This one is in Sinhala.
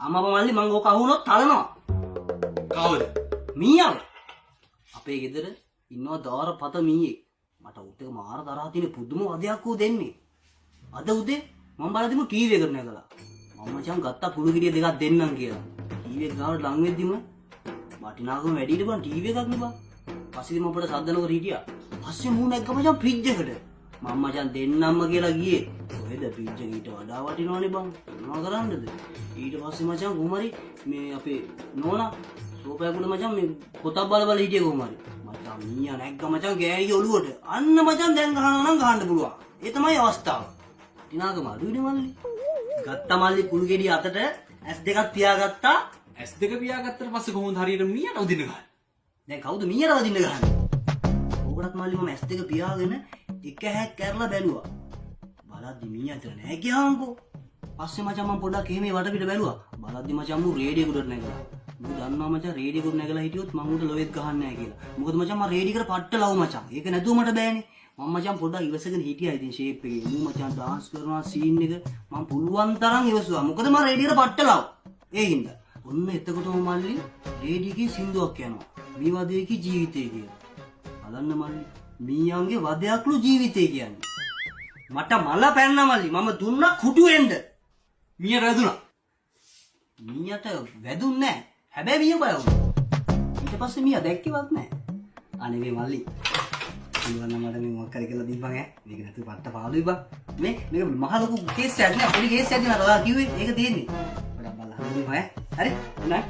අම්මා මල්ලි මං ඕක අහුනොත් තලනවා. කවුද? මීයව. අපේ ගෙදර ඉන්නවා දාරපත මීයෙක්. මට උත් එක මාර තරහා තියෙන පුදුම වදයක් ඌ දෙන්නේ. අද උදේ මම බලද්දිම ටීවී එකට නැගලා. මම මචං ගත්තා පුළු ගෙඩිය දෙකක් දෙන්නම් කියලා. ටීවී එක ගාවට ලං වෙද්දිම වටිනාකම වැඩිද බං ටීවී එකක් නේ බං. පස්සේ මම අපිට සද්ද නොකර හිටියා. පස්සේ මූ නැග්ග මචං ෆ්‍රිජ් එකට. මම මචං දෙන්නම්ම කියලා ගියේ. කොහෙද ෆ්‍රිජ් එක ඊට වඩා වටිනවනේ බං. මොනවා කරන්නද? ඊට පස්සේ මචං කොහමරි මේ අපේ නෝනා සෝපයකට මචං මේ පොතක් බල බල හිටියේ කොහමරි. මචං මීයා නැග්ග මචං ගෑණිගේ ඔළුවට. අන්න මචං දැන් ගහනවා නම් ගහන්න පුළුවන්. ඒ තමයි අවස්ථාව. වටිනාකම අඩුයිනේ මල්ලි. ගත්ත මල්ලි කුළු ගෙඩිය අතට S2ක් පියාගත්තා. S2 පියාගත්තට පස්සේ කොහොමද හරියට මීයට උදින්න ගහන්නේ? දැන් කවුද මීයට වදින්න ගහන්නේ? ඕකටත් මල්ලි මම S2 පියාගෙන එක හැක් කරලා බැලුවා. බලද්දි මීයා අතර නෑ ගියාම්කෝ. පස්සේ මචං මම පොඩ්ඩක් එහෙම වටපිට බැලුවා. බලද්දි මචං මු රේඩියෝකට නැගලා. මම දන්නවා මචං රේඩියෝකට නැගලා හිටියොත් මම උට ලොවෙත් ගහන්නේ නෑ කියලා. මොකද මචං මම රේඩියෝකට පට්ට ලව් මචං. ඒක නැතුව මට බෑනේ. මම මචං පොඩ්ඩක් ඉවසගෙන හිටියා ඉතින් ෂේප් එකේ. මු මචං ඩාන්ස් කරනවා සීන් එක මම පුළුවන් තරම් ඉවසුවා. මොකද මම රේඩියෝකට පට්ට ලව්. ඒ හින්දා. ඔන්න එතකොටම මල්ලි රේඩියෝකේ සින්දුවක් යනවා. මේ වදේකී ජීවිතය කියලා. බලන්න මල්ලි මීයන්ගේ වදයක්ලු ජීවිතය කියන්නේ. මට මල පැන්න මල්ලි මම දුන්න කුඩුවෙන්ද. මීයට වැදුනා. මීයට වැදුන්නේ නැහැ. හැබැයි මීය බය වුණා. ඊට පස්සේ මීයා දැක්කේවත් නැහැ. අනේ මේ මල්ලි. ඉන්නවනම් මට මේ මොකක් කරේ කියලා දීපන් ඈ. මේක නැතු පට්ට පාළුයි බං. මේක මහ ලොකු කේස් එකක් නෑ. පොඩි කේස් එකක් නේ නේද? ඔයා කිව්වේ ඒක තියෙන්නේ. පොඩක් බලන්න. හරි? නෑ.